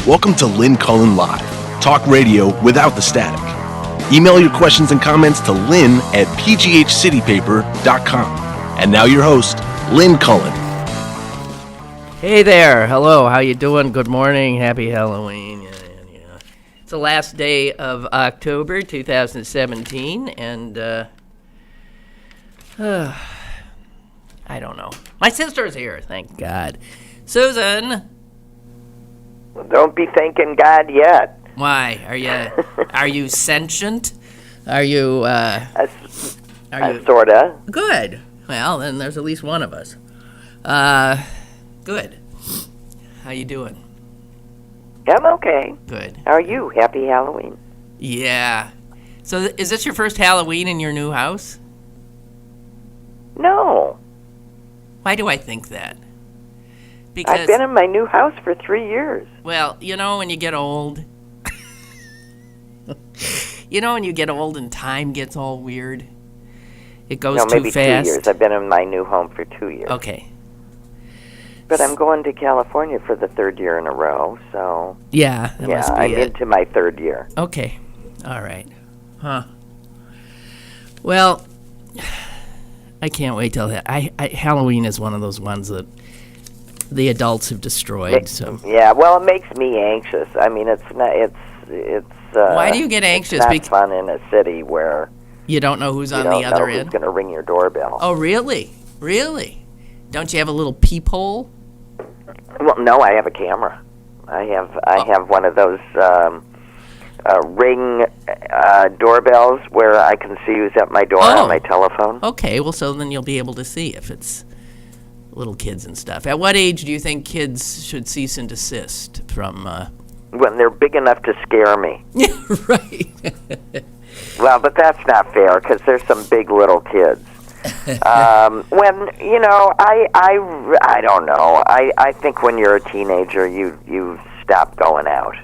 Welcome to Lynn Cullen Live, talk radio without the static. Email your questions and comments to lynn@pghcitypaper.com. And now your host, Lynn Cullen. Hey there. Hello. How you doing? Good morning. Happy Halloween. Yeah. It's the last day of October 2017, and I don't know. My sister's here, thank God. Susan. Don't be thanking God yet. Why? Are you sentient? Are you Sorta. Good. Well, then there's at least one of us. Good. How you doing? I'm okay. Good. How are you? Happy Halloween. Yeah. So is this your first Halloween in your new house? No. Why do I think that? Because I've been in my new house for 3 years. Well, when you get old, when you get old and time gets all weird, it goes too maybe fast. 2 years. I've been in my new home for 2 years. Okay. But I'm going to California for the third year in a row, so... Yeah, that must be I'm it. into my third year. Okay. All right. Huh. Well, I can't wait till that. Halloween is one of those ones that the adults have destroyed. So Yeah, well, it makes me anxious. I mean, it's not... It's why do you get anxious? It's not fun in a city where... You don't know who's on the other You don't know end? who's going to ring your doorbell. Oh, really? Really? Don't you have a little peephole? Well, no, I have a camera. I have one of those ring doorbells where I can see who's at my door on my telephone. Okay, well, so then you'll be able to see if it's little kids and stuff. At what age do you think kids should cease and desist from... When they're big enough to scare me. Yeah, right. Well, but that's not fair because there's some big little kids. When I don't know. I think when you're a teenager, you stop going out.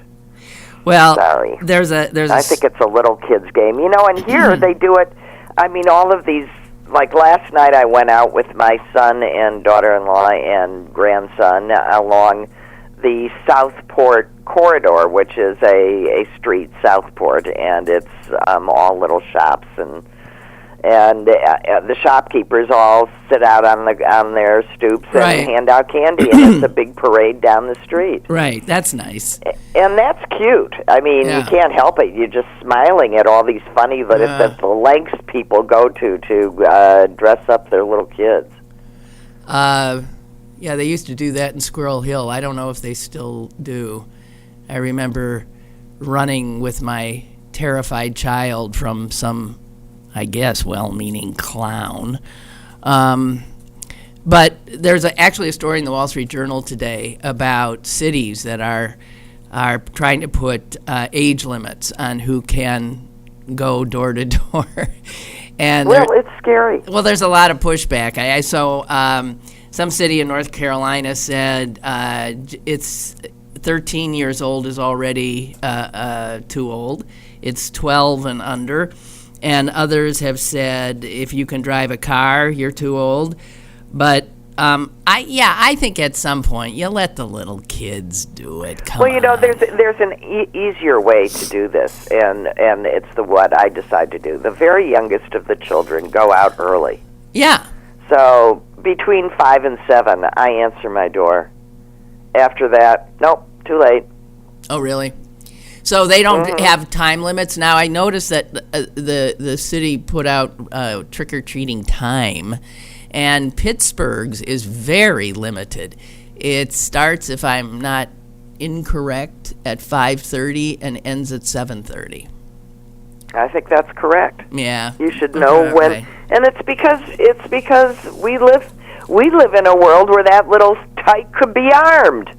Well, sorry. I think it's a little kids game, and here they do it. I mean, all of these. Like last night, I went out with my son and daughter-in-law and grandson along the Southport corridor, which is a street, Southport, and it's all little shops and the shopkeepers all sit out on their stoops right. and hand out candy, and it's a big parade down the street. Right, that's nice. And that's cute. I mean, You can't help it. You're just smiling at all these funny the lengths people go to dress up their little kids. Yeah, they used to do that in Squirrel Hill. I don't know if they still do. I remember running with my terrified child from some, I guess, well-meaning clown. But there's actually a story in the Wall Street Journal today about cities that are trying to put age limits on who can go door to door. And it's scary. Well, there's a lot of pushback. I saw some city in North Carolina said it's 13 years old is already too old. It's 12 and under. And others have said if you can drive a car, you're too old. But I think at some point you let the little kids do it. Come on. There's an easier way to do this, and it's what I decide to do. The very youngest of the children go out early. Yeah. So between 5 and 7, I answer my door. After that, nope, too late. Oh, really? So they don't have time limits now. I noticed that the city put out trick-or-treating time, and Pittsburgh's is very limited. It starts, if I'm not incorrect, at 5:30 and ends at 7:30. I think that's correct. Yeah, you should know when, and it's because we live in a world where that little tyke could be armed.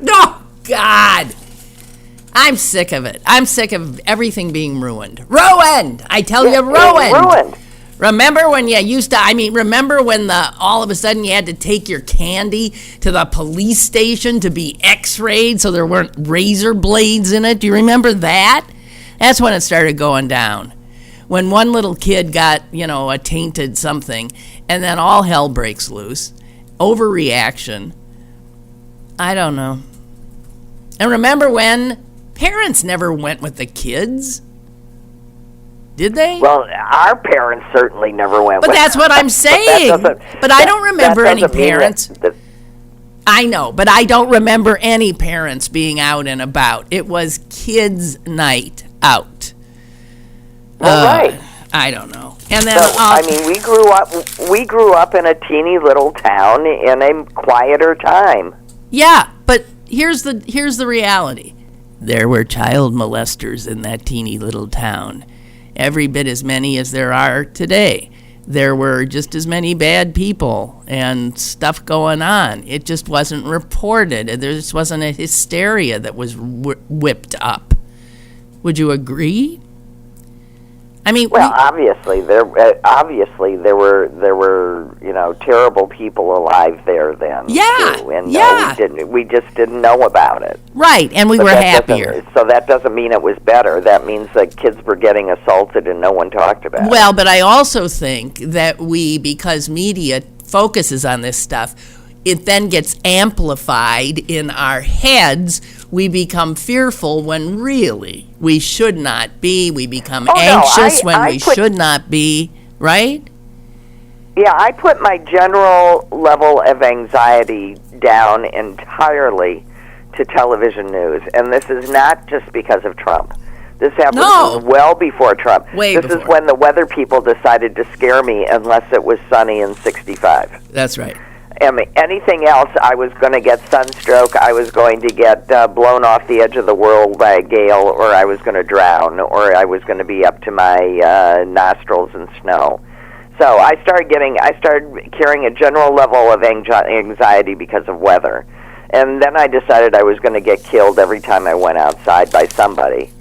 Oh God. I'm sick of it. I'm sick of everything being ruined. Ruined! I tell you, ruined! Ruined. Remember when you used to, remember when all of a sudden you had to take your candy to the police station to be x-rayed so there weren't razor blades in it? Do you remember that? That's when it started going down. When one little kid got, a tainted something, and then all hell breaks loose. Overreaction. I don't know. And remember when parents never went with the kids? Did they? Well, our parents certainly never went. But that's what I'm saying. But I don't remember any parents. I know, but I don't remember any parents being out and about. It was kids' night out. Right. I don't know. And then, so, I mean, we grew up in a teeny little town in a quieter time. Yeah, but here's the reality. There were child molesters in that teeny little town. Every bit as many as there are today. There were just as many bad people and stuff going on. It just wasn't reported. There just wasn't a hysteria that was whipped up. Would you agree? I mean, well, obviously there were terrible people alive there then. Yeah, too, and yeah. We just didn't know about it. Right, and we were happier. So that doesn't mean it was better. That means that kids were getting assaulted and no one talked about it. Well, but I also think that because media focuses on this stuff, it then gets amplified in our heads. We become fearful when really we should not be. We become anxious when we should not be, right? Yeah, I put my general level of anxiety down entirely to television news. And this is not just because of Trump. This happened well before Trump. This is when the weather people decided to scare me unless it was sunny and 65. That's right. Anything else, I was going to get sunstroke, I was going to get blown off the edge of the world by a gale, or I was going to drown, or I was going to be up to my nostrils in snow. So I started carrying a general level of anxiety because of weather. And then I decided I was going to get killed every time I went outside by somebody.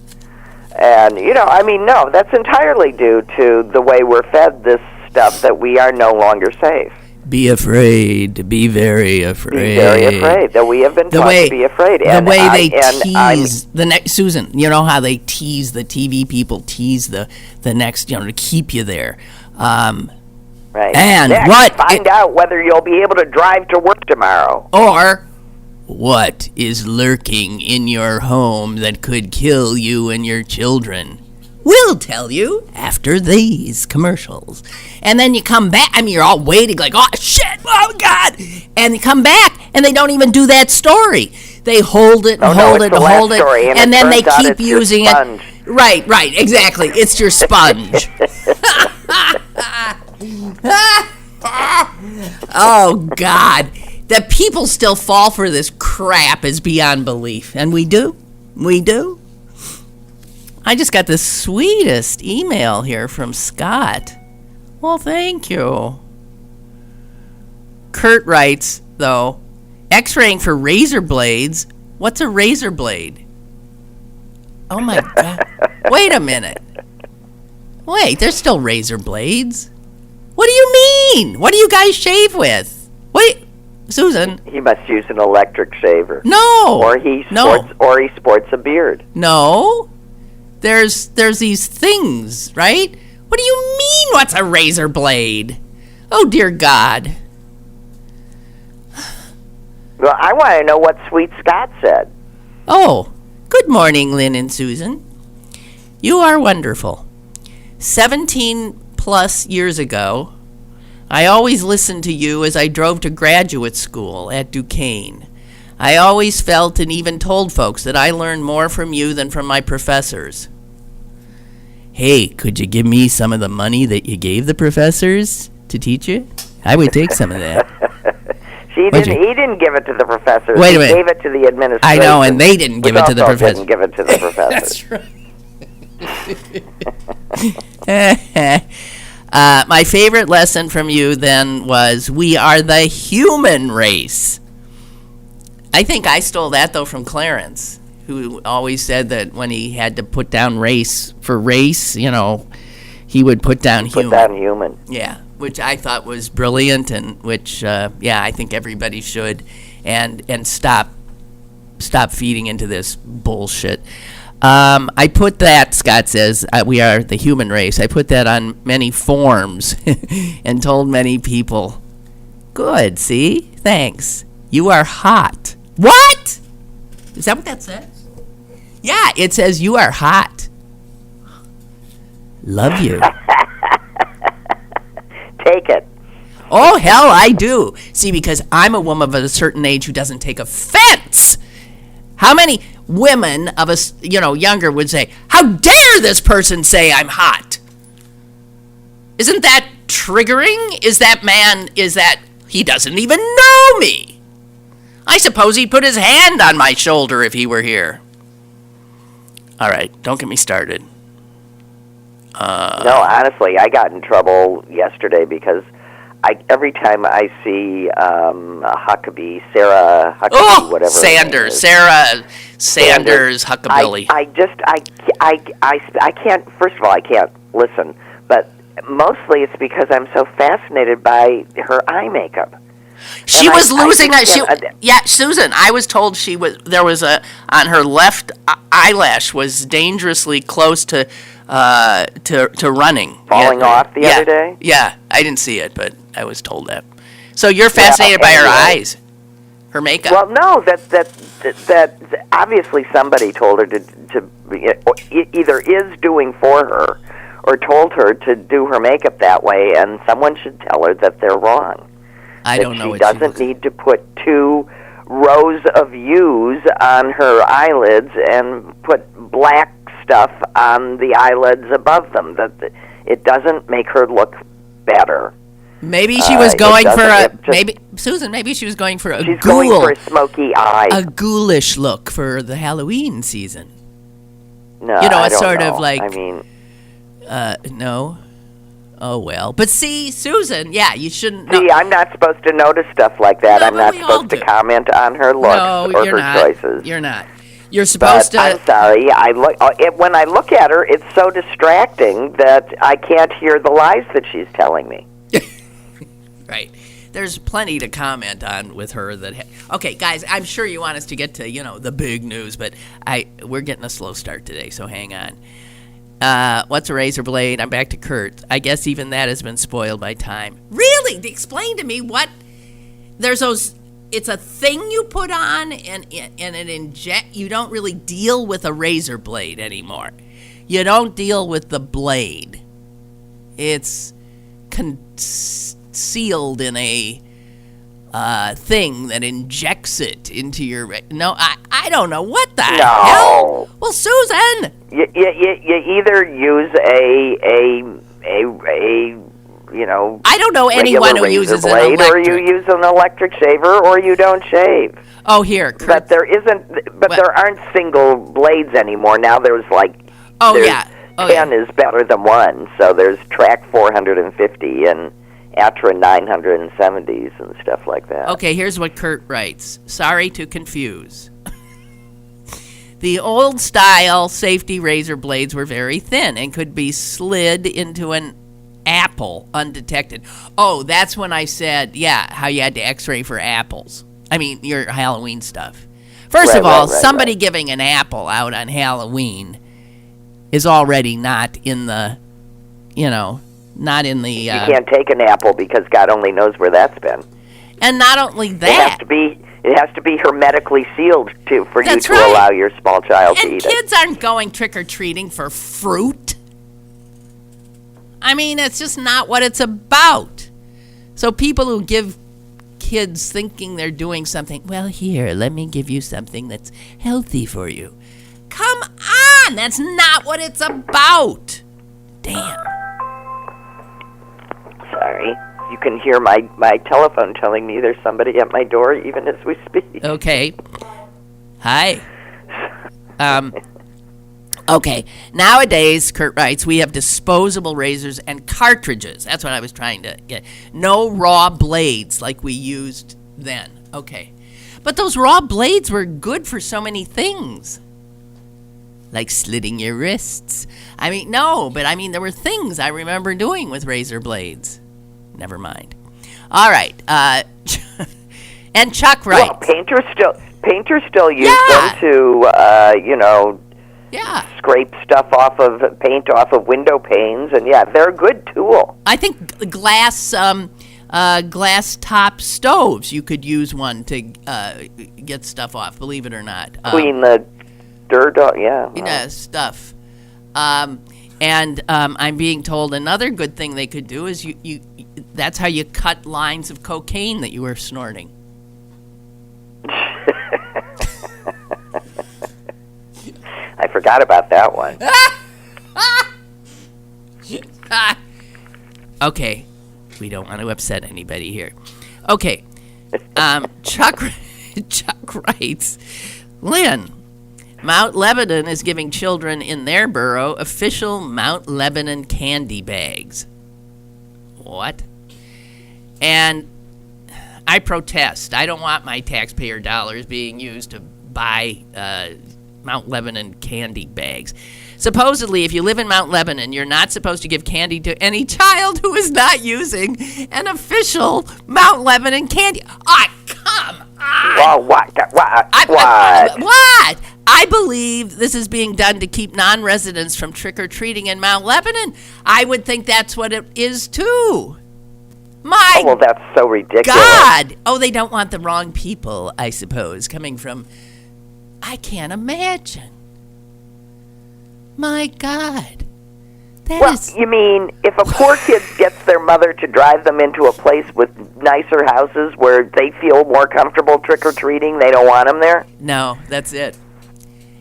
And, no, that's entirely due to the way we're fed this stuff that we are no longer safe. Be afraid. Be very afraid. Be very afraid. That we have been taught to be afraid. The way they tease the next, Susan, you know how they tease, the TV people tease the next, to keep you there. Right. And next, find out whether you'll be able to drive to work tomorrow. Or what is lurking in your home that could kill you and your children. We'll tell you after these commercials. And then you come back. I mean, you're all waiting like, oh, shit, oh, God. And you come back, and they don't even do that story. They hold it, hold it, and then they keep using it. Right, exactly. It's your sponge. Oh, God. That people still fall for this crap is beyond belief. And we do. We do. I just got the sweetest email here from Scott. Well, thank you. Kurt writes, though, X-raying for razor blades. What's a razor blade? Oh, my God. Wait a minute. Wait, there's still razor blades. What do you mean? What do you guys shave with? Wait, Susan. He must use an electric shaver. No. Or he sports a beard. No. There's these things, right? What do you mean, what's a razor blade? Oh, dear God. Well, I want to know what Sweet Scott said. Oh, good morning, Lynn and Susan. You are wonderful. 17 plus years ago, I always listened to you as I drove to graduate school at Duquesne. I always felt and even told folks that I learned more from you than from my professors. Hey, could you give me some of the money that you gave the professors to teach you? I would take some of that. He didn't give it to the professors. Wait a minute. He gave it to the administration. I know, and they didn't give it to the professors. Didn't give it to the professors. That's right. My favorite lesson from you then was, we are the human race. I think I stole that, though, from Clarence, who always said that when he had to put down race for race, he would put down human. Put down human. Yeah, which I thought was brilliant, and which, I think everybody should, and stop feeding into this bullshit. I put that, Scott says, we are the human race. I put that on many forms and told many people, good, see? Thanks. You are hot. What? Is that what that says? Yeah, it says you are hot. Love you. Take it. Oh, hell, I do. See, because I'm a woman of a certain age who doesn't take offense. How many women of us, younger would say, how dare this person say I'm hot? Isn't that triggering? Is that he doesn't even know me? I suppose he'd put his hand on my shoulder if he were here. All right, don't get me started. No, honestly, I got in trouble yesterday because every time I see Sarah Huckabee, whatever. Sarah Sanders Huckabee. I can't. First of all, I can't listen, but mostly it's because I'm so fascinated by her eye makeup. She was losing Susan, I was told there was on her left eyelash was dangerously close to running. Falling off the other day? Yeah, I didn't see it, but I was told that. So you're fascinated by her eyes, her makeup. Well, no, that obviously somebody told her to either is doing for her or told her to do her makeup that way, and someone should tell her that they're wrong. I don't know. She doesn't need to put 2 rows of U's on her eyelids and put black stuff on the eyelids above them. That it doesn't make her look better. Maybe she was going for maybe she was going for she's going for a smoky eye, a ghoulish look for the Halloween season. No, I don't sort know. of like. I mean, no. Oh, well. But see, Susan, yeah, you shouldn't... See, I'm not supposed to notice stuff like that. I'm not supposed to comment on her looks or her choices. You're not. You're supposed to... I'm sorry. When I look at her, it's so distracting that I can't hear the lies that she's telling me. Right. There's plenty to comment on with her that... Okay, guys, I'm sure you want us to get to, the big news, but we're getting a slow start today, so hang on. What's a razor blade? I'm back to Kurt. I guess even that has been spoiled by time. Really? Explain to me what... There's those... It's a thing you put on and it inject... You don't really deal with a razor blade anymore. You don't deal with the blade. It's concealed in a thing that injects it into your... No, I don't know. What the hell? Well, Susan... You either use I don't know anyone who uses an blade, electric. or you use an electric shaver, or you don't shave. Oh, here, Kurt. But there aren't single blades anymore. Now there's 10 is better than 1. So there's Track 450 and Atra 970s and stuff like that. Okay, here's what Kurt writes. Sorry to confuse. The old-style safety razor blades were very thin and could be slid into an apple undetected. Oh, that's when I said, how you had to x-ray for apples. I mean, your Halloween stuff. First of all, somebody giving an apple out on Halloween is already not in the, not in the... You can't take an apple because God only knows where that's been. And not only that... It has to be hermetically sealed for you to right. allow your small child to eat it. And kids aren't going trick-or-treating for fruit. I mean, it's just not what it's about. So people who give kids thinking they're doing something, well, here, let me give you something that's healthy for you. Come on! That's not what it's about. Damn. Sorry. You can hear my telephone telling me there's somebody at my door even as we speak. Okay. Hi. Okay. Nowadays, Kurt writes, we have disposable razors and cartridges. That's what I was trying to get. No raw blades like we used then. Okay. But those raw blades were good for so many things. Like slitting your wrists. I mean, no, but I mean, there were things I remember doing with razor blades. Never mind. All right. And Chuck writes. Well, painters still use them to, scrape stuff paint off of window panes, and they're a good tool. I think glass glass top stoves. You could use one to get stuff off, believe it or not. Clean the dirt off, yeah. Yeah, stuff. And I'm being told another good thing they could do is you that's how you cut lines of cocaine that you were snorting. I forgot about that one. Okay, we don't want to upset anybody here. Okay, Chuck writes, Lynn, Mount Lebanon is giving children in their borough official Mount Lebanon candy bags. What? And I protest. I don't want my taxpayer dollars being used to buy Mount Lebanon candy bags. Supposedly, if you live in Mount Lebanon, you're not supposed to give candy to any child who is not using an official Mount Lebanon candy. Come on. Well, what? What? I believe this is being done to keep non-residents from trick-or-treating in Mount Lebanon. I would think that's what it is, too. My well, that's so ridiculous. God. Oh, they don't want the wrong people, I suppose, coming from... I can't imagine. My God. You mean if a poor kid gets their mother to drive them into a place with nicer houses where they feel more comfortable trick-or-treating, they don't want them there? No, that's it.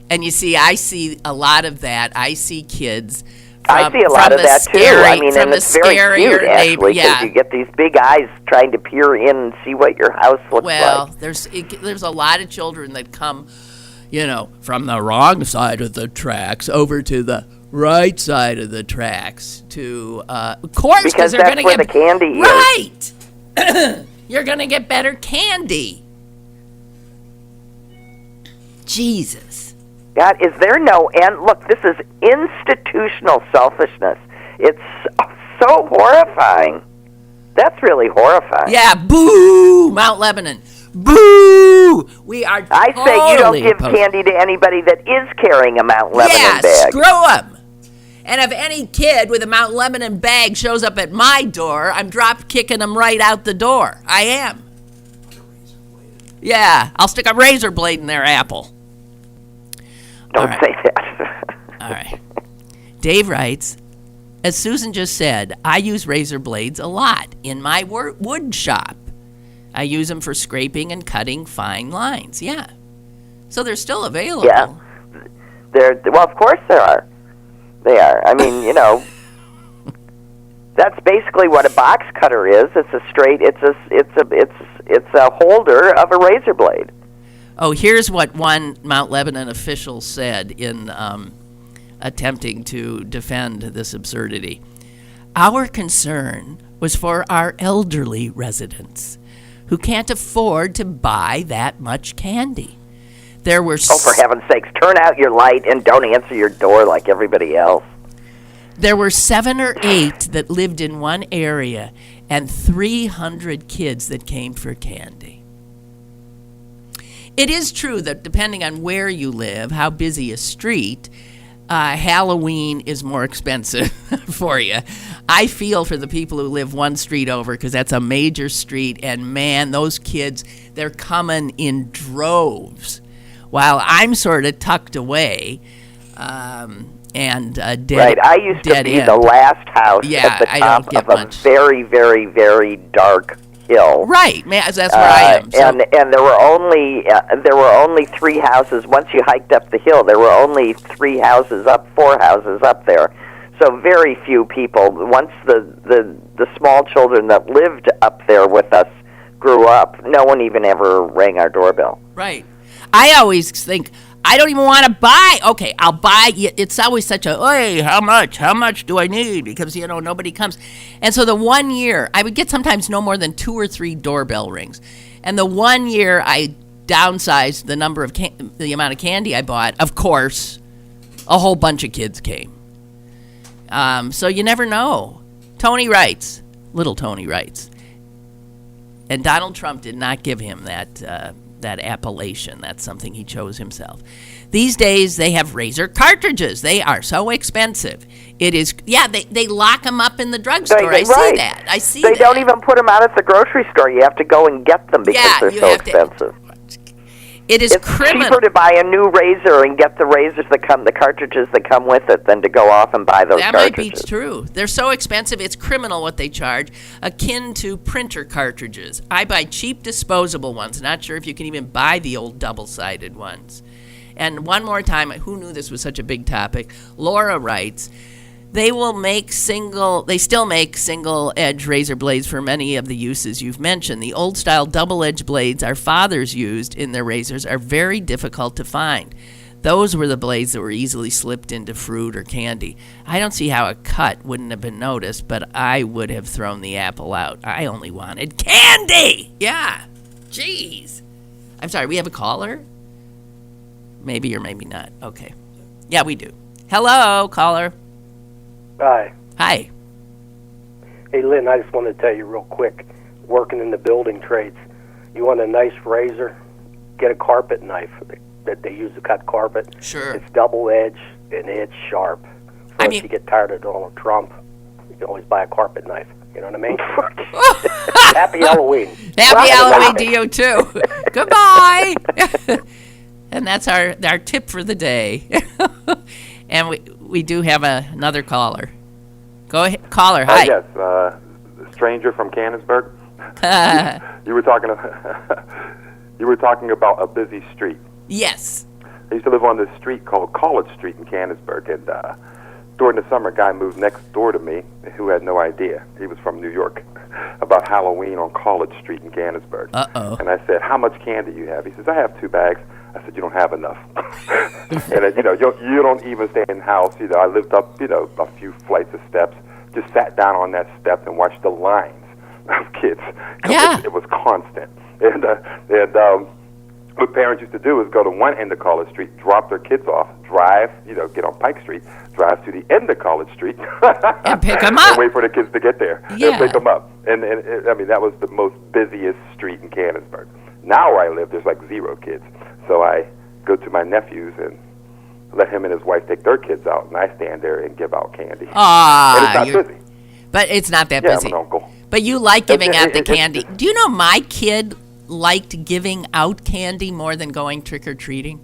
And you see, I see a lot of that. I see kids... I see a lot of that, too. I mean, and it's very cute, actually, because you get these big eyes trying to peer in and see what your house looks like. Well, there's a lot of children that come, from the wrong side of the tracks over to the right side of the tracks to, of course, because they're going to get... the candy right! You're going to get better candy. Jesus. God, is there no end? Look, this is institutional selfishness. It's so horrifying. That's really horrifying. Yeah, boo, Mount Lebanon. Boo! We are I say you don't give candy to anybody that is carrying a Mount Lebanon bag. Yeah, screw them. And if any kid with a Mount Lebanon bag shows up at my door, I'm drop kicking them right out the door. I am. Yeah, I'll stick a razor blade in their apple. Don't say that. All right. Dave writes, as Susan just said, I use razor blades a lot in my wood shop. I use them for scraping and cutting fine lines. Yeah. So they're still available. Yeah. Well, of course there are. They are. I mean, that's basically what a box cutter is. It's a holder of a razor blade. Oh, here's what one Mount Lebanon official said in attempting to defend this absurdity. Our concern was for our elderly residents who can't afford to buy that much candy. There were for heaven's sakes, turn out your light and don't answer your door like everybody else. There were 7 or 8 that lived in one area and 300 kids that came for candy. It is true that depending on where you live, how busy a street, Halloween is more expensive for you. I feel for the people who live one street over because that's a major street, and man, those kids, they're coming in droves. While I'm sort of tucked away and dead. Right, I used to be the last house at the top of a very, very, very dark hill. Right, man, that's where I am. So. And there were only 3 houses. Once you hiked up the hill, there were only 4 houses up there. So very few people. Once the small children that lived up there with us grew up, no one even ever rang our doorbell. Right. I always think, I don't even want to buy. Okay, I'll buy. It's always such a, hey, how much? How much do I need? Because, nobody comes. And so the one year, I would get sometimes no more than 2 or 3 doorbell rings. And the one year I downsized the number of the amount of candy I bought, of course, a whole bunch of kids came. So you never know. Little Tony writes, and Donald Trump did not give him that that appellation. That's something he chose himself. These days, they have razor cartridges. They are so expensive. It is, they lock them up in the drugstore. I see that. They don't even put them out at the grocery store. You have to go and get them because they're so expensive. It's criminal. Cheaper to buy a new razor and get the the cartridges that come with it, than to go off and buy those cartridges. That might be true. They're so expensive, it's criminal what they charge, akin to printer cartridges. I buy cheap disposable ones. Not sure if you can even buy the old double-sided ones. And one more time, who knew this was such a big topic? Laura writes, they still make single-edge razor blades for many of the uses you've mentioned. The old-style double-edge blades our fathers used in their razors are very difficult to find. Those were the blades that were easily slipped into fruit or candy. I don't see how a cut wouldn't have been noticed, but I would have thrown the apple out. I only wanted candy! Yeah. Jeez. I'm sorry, we have a caller? Maybe or maybe not. Okay. Yeah, we do. Hello, caller. Hi. Hi. Hey, Lynn, I just wanted to tell you real quick, working in the building trades, you want a nice razor, get a carpet knife that they use to cut carpet. Sure. It's double-edged, and it's sharp. So if you get tired of Donald Trump, you can always buy a carpet knife. You know what I mean? Happy Halloween. Happy Halloween to you, too. Goodbye. And that's our tip for the day. And we do have another caller. Go ahead, caller. Hi. Yes, stranger from Canonsburg. You were talking about a busy street. Yes. I used to live on this street called College Street in Canonsburg, and during the summer, a guy moved next door to me who had no idea. He was from New York. About Halloween on College Street in Canonsburg. Uh-oh. And I said, "How much candy do you have?" He says, "I have 2 bags." I said, "You don't have enough." And you don't even stay in the house. I lived up, a few flights of steps. Just sat down on that step and watched the lines of kids. Yeah. It was constant. And what parents used to do is go to one end of College Street, drop their kids off, drive, get on Pike Street, drive to the end of College Street, and pick them up, and wait for the kids to get there, yeah, and pick them up. And that was the most busiest street in Canonsburg. Now where I live, there's like 0 kids. So I go to my nephews and let him and his wife take their kids out, and I stand there and give out candy. And it's not busy. But it's not that busy. busy. I'm an uncle. But you like giving out the candy. Do you know my kid liked giving out candy more than going trick-or-treating?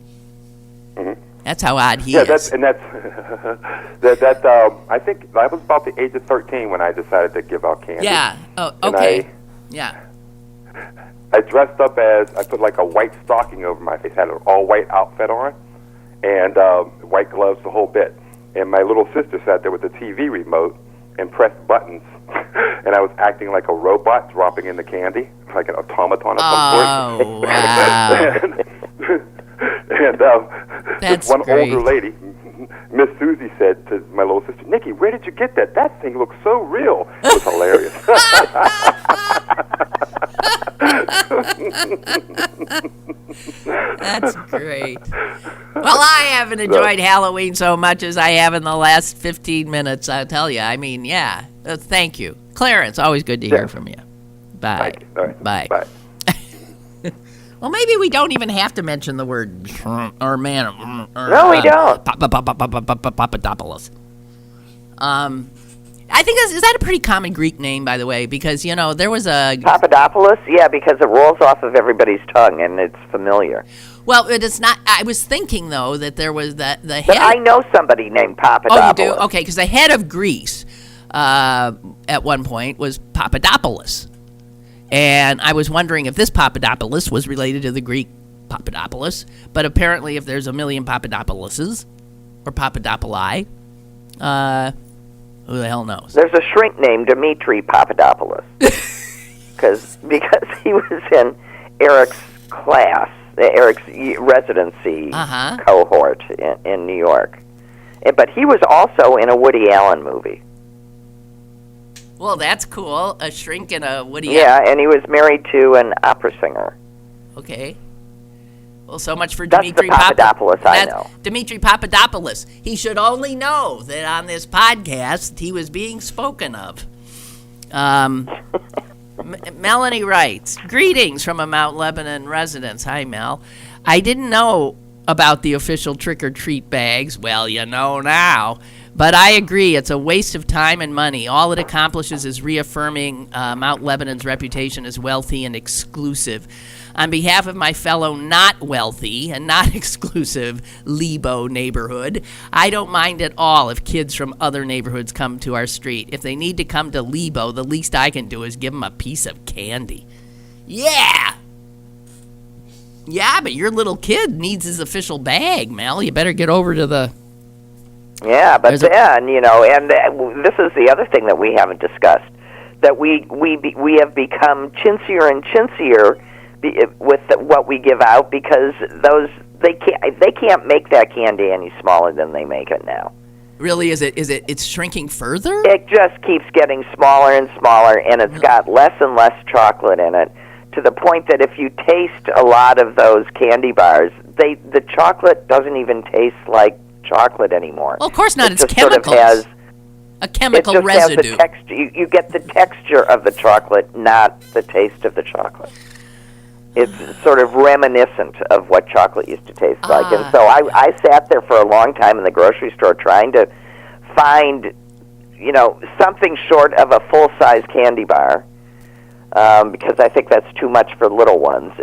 Mm-hmm. That's how odd he is. That's I think I was about the age of 13 when I decided to give out candy. Yeah. Oh, okay. Yeah. I dressed up I put like a white stocking over my face, had an all-white outfit on, and white gloves, the whole bit. And my little sister sat there with the TV remote and pressed buttons, and I was acting like a robot dropping in the candy, like an automaton of some sort. Oh, wow. And this one older lady, Miss Susie, said to my little sister, "Nikki, where did you get that? That thing looks so real." It was hilarious. That's great. Well, I haven't enjoyed Halloween so much as I have in the last 15 minutes, I'll tell you. I mean, yeah. Thank you. Clarence, always good to hear from you. Bye. All right. Bye. Bye. Well, maybe we don't even have to mention the word or man. No, we don't. Papadopoulos. I think is that a pretty common Greek name, by the way, because, there was a... Papadopoulos? Yeah, because it rolls off of everybody's tongue, and it's familiar. Well, it is not... I was thinking, though, that there was the head... But I know somebody named Papadopoulos. Oh, you do? Okay, because the head of Greece at one point was Papadopoulos. And I was wondering if this Papadopoulos was related to the Greek Papadopoulos, but apparently if there's a million Papadopouloses or Papadopouli, who the hell knows? There's a shrink named Dimitri Papadopoulos because he was in Eric's class, Eric's residency cohort in New York. But he was also in a Woody Allen movie. Well, that's cool. A shrink in a Woody Yeah, Allen. and he was married to an opera singer. Okay. Well, so much for That's Dimitri the Papadopoulos I know. Dimitri Papadopoulos. He should only know that on this podcast he was being spoken of. Melanie writes, greetings from a Mount Lebanon residence. Hi, Mel. I didn't know about the official trick-or-treat bags. Well, you know now. But I agree, it's a waste of time and money. All it accomplishes is reaffirming Mount Lebanon's reputation as wealthy and exclusive. On behalf of my fellow not wealthy and not exclusive Lebo neighborhood, I don't mind at all if kids from other neighborhoods come to our street. If they need to come to Lebo, the least I can do is give them a piece of candy. Yeah! Yeah, but your little kid needs his official bag, Mel. You better get over to the... Yeah, but then, and this is the other thing that we haven't discussed, that we have become chintzier and chintzier with what we give out, because they can't make that candy any smaller than they make it now. Really, it's shrinking further? It just keeps getting smaller and smaller, and it's got less and less chocolate in it, to the point that if you taste a lot of those candy bars, the chocolate doesn't even taste like chocolate anymore. Well, of course not. It's Sort chemicals. of has, a chemical it just residue. Has the texture. You get the texture of the chocolate, not the taste of the chocolate. It's sort of reminiscent of what chocolate used to taste like. And so I sat there for a long time in the grocery store trying to find, something short of a full-size candy bar, because I think that's too much for little ones.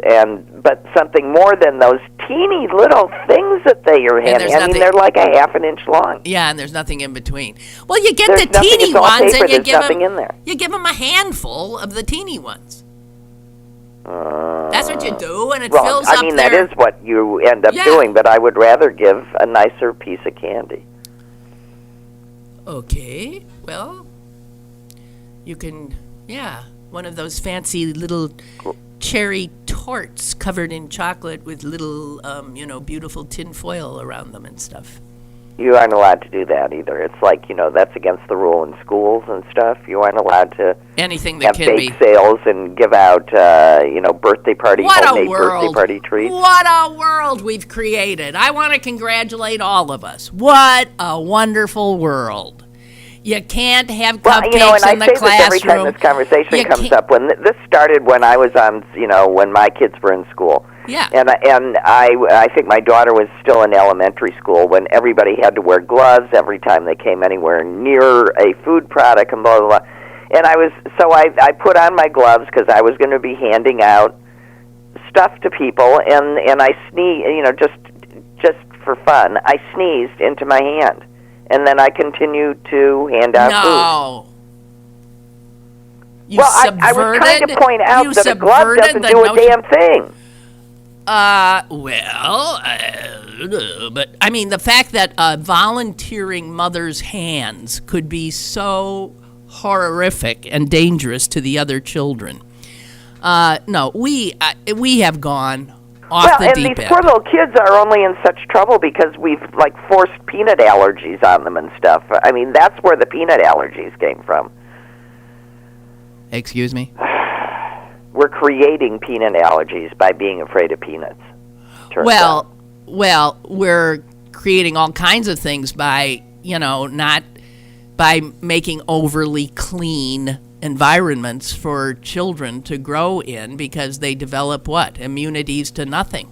But something more than those teeny little things that they are handing. I mean, they're like a half an inch long. Yeah, and there's nothing in between. Well, you get there's the teeny ones, paper, and you give them a handful of the teeny ones. That's what you do, and it fills up I mean, that is what you end up doing, but I would rather give a nicer piece of candy. Okay, well, you can, one of those fancy little cherry torts covered in chocolate with little, beautiful tin foil around them and stuff. You aren't allowed to do that either. It's like, that's against the rule in schools and stuff. You aren't allowed to anything that have bake sales and give out, birthday party, homemade birthday party treats. What a world we've created. I want to congratulate all of us. What a wonderful world. You can't have cupcakes in the classroom. And I say this every time this conversation comes up. When this started when I was on, when my kids were in school. Yeah. And I think my daughter was still in elementary school when everybody had to wear gloves every time they came anywhere near a food product and blah, blah, blah. And I put on my gloves because I was going to be handing out stuff to people, and I sneezed, just for fun, I sneezed into my hand. And then I continued to hand out food. I was trying to point out that a glove doesn't do a damn thing. But I mean, the fact that a volunteering mother's hands could be so horrific and dangerous to the other children. No, we have gone off the deep end. And these poor little kids are only in such trouble because we've forced peanut allergies on them and stuff. I mean, that's where the peanut allergies came from. Excuse me? We're creating peanut allergies by being afraid of peanuts. Well, we're creating all kinds of things by, not by making overly clean environments for children to grow in, because they develop what? Immunities to nothing.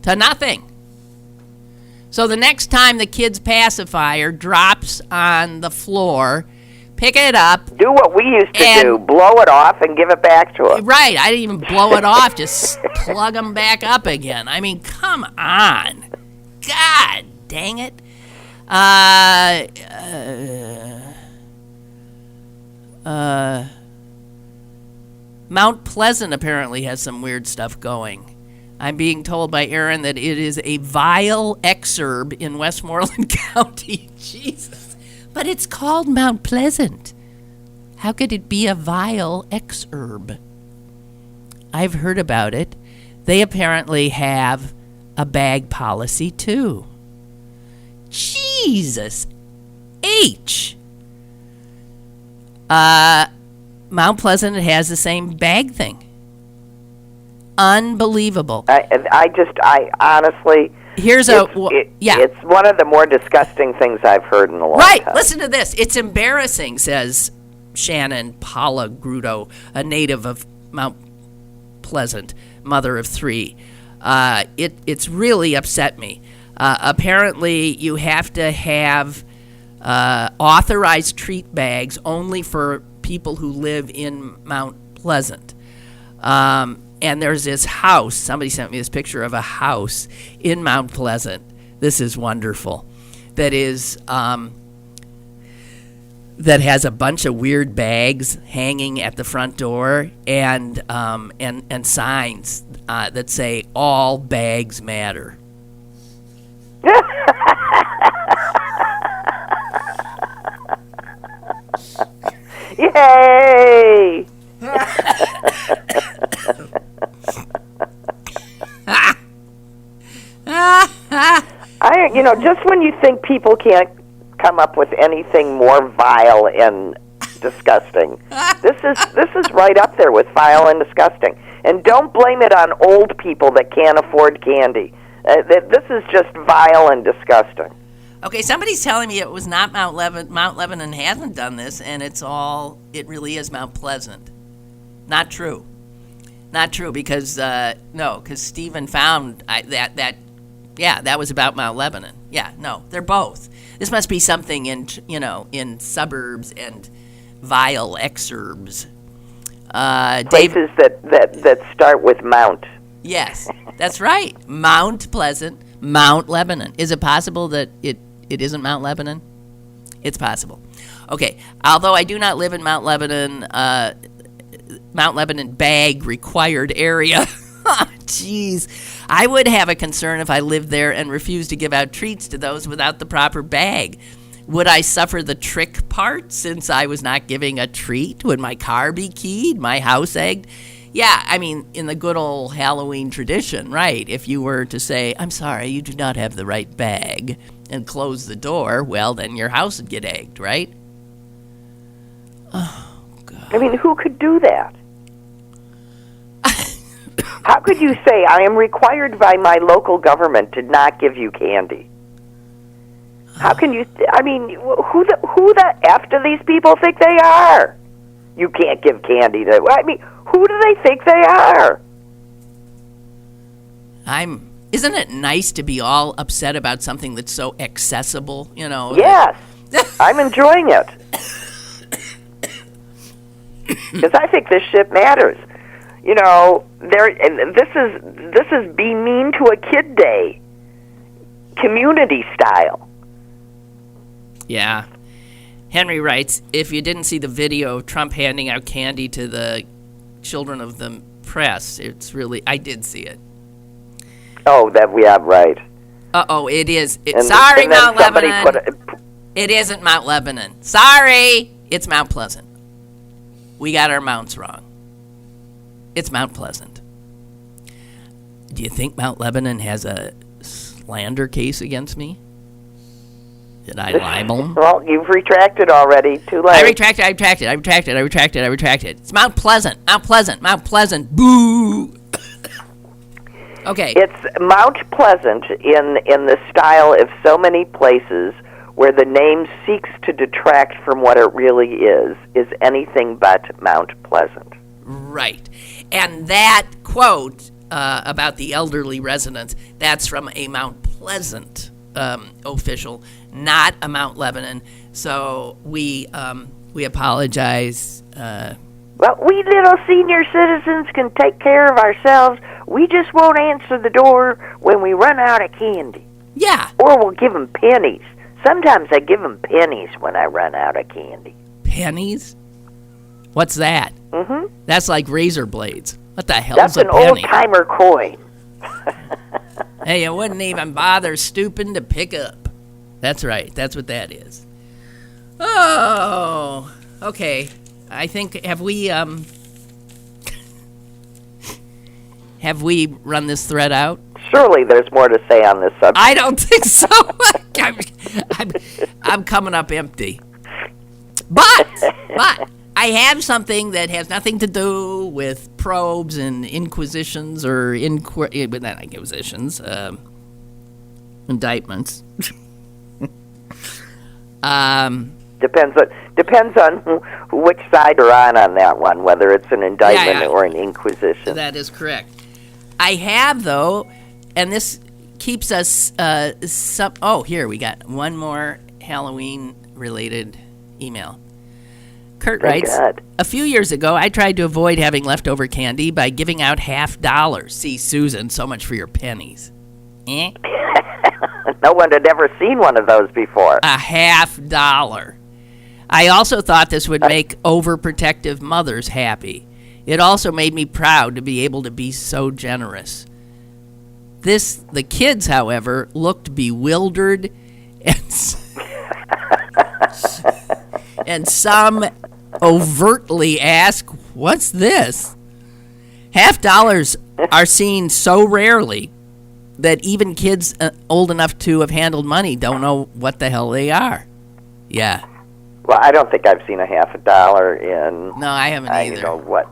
To nothing. So the next time the kid's pacifier drops on the floor, pick it up. Do what we used to do. Blow it off and give it back to them. Right. I didn't even blow it off. Just plug them back up again. I mean, come on. God dang it. Mount Pleasant apparently has some weird stuff going. I'm being told by Aaron that it is a vile exurb in Westmoreland County. Jesus. But it's called Mount Pleasant. How could it be a vile exurb? I've heard about it. They apparently have a bag policy too. Jesus H. Mount Pleasant has the same bag thing. Unbelievable. I honestly... It's one of the more disgusting things I've heard in a long time. Right. Listen to this. It's embarrassing, says Shannon Palagrudo, a native of Mount Pleasant, mother of 3. It's really upset me. Apparently, you have to have authorized treat bags only for people who live in Mount Pleasant. And there's this house. Somebody sent me this picture of a house in Mount Pleasant. This is wonderful. That has a bunch of weird bags hanging at the front door and signs that say all bags matter. Yay! Just when you think people can't come up with anything more vile and disgusting, this is right up there with vile and disgusting. And don't blame it on old people that can't afford candy. This is just vile and disgusting. Okay, somebody's telling me it was not Mount Lebanon. Mount Lebanon hasn't done this, and it really is Mount Pleasant. Not true. Not true, because Stephen found that was about Mount Lebanon. Yeah, no, they're both. This must be something in suburbs and vile exurbs. Places that start with Mount. Yes, that's right. Mount Pleasant, Mount Lebanon. Is it possible that it isn't Mount Lebanon? It's possible. Okay, although I do not live in Mount Lebanon bag required area. Jeez. I would have a concern if I lived there and refused to give out treats to those without the proper bag. Would I suffer the trick part since I was not giving a treat? Would my car be keyed? My house egged? Yeah, I mean, in the good old Halloween tradition, right? If you were to say, I'm sorry, you do not have the right bag, and close the door, well, then your house would get egged, right? Oh, God. I mean, who could do that? How could you say, I am required by my local government to not give you candy? How can you, I mean, who the F do these people think they are? You can't give candy to, I mean, who do they think they are? Isn't it nice to be all upset about something that's so accessible, Yes, I'm enjoying it. Because I think this shit matters. This is Be Mean to a Kid Day, community style. Yeah. Henry writes, if you didn't see the video of Trump handing out candy to the children of the press, I did see it. Oh, right. Uh-oh, it is. Sorry, Mount Lebanon. It isn't Mount Lebanon. Sorry, it's Mount Pleasant. We got our mounts wrong. It's Mount Pleasant. Do you think Mount Lebanon has a slander case against me? Did I libel? Well, you've retracted already. Too late. I retracted. It's Mount Pleasant. Mount Pleasant. Boo! Okay. It's Mount Pleasant in the style of so many places where the name seeks to detract from what it really is anything but Mount Pleasant. Right. And that quote about the elderly residents, that's from a Mount Pleasant official, not a Mount Lebanon. So we apologize. Well, we little senior citizens can take care of ourselves. We just won't answer the door when we run out of candy. Yeah. Or we'll give them pennies. Sometimes I give them pennies when I run out of candy. Pennies? What's that? Mm-hmm. That's like razor blades. What the hell's That's a penny? That's an old-timer coin. Hey, you wouldn't even bother stooping to pick up. That's right. That's what that is. Oh, okay. I think, have we run this thread out? Surely there's more to say on this subject. I don't think so. I'm coming up empty. But I have something that has nothing to do with probes and inquisitions or not inquisitions, indictments. Depends on which side you're on that one, whether it's an indictment or an inquisition. That is correct. I have, though, and this keeps us here we got one more Halloween-related email. Kurt writes, a few years ago, I tried to avoid having leftover candy by giving out $50. See, Susan, so much for your pennies. Eh? No one had ever seen one of those before. A $50. I also thought this would make overprotective mothers happy. It also made me proud to be able to be so generous. The kids, however, looked bewildered and some overtly ask, "What's this?" $50 are seen so rarely that even kids old enough to have handled money don't know what the hell they are. Yeah. Well, I don't think I've seen a $50 in... No, I haven't either.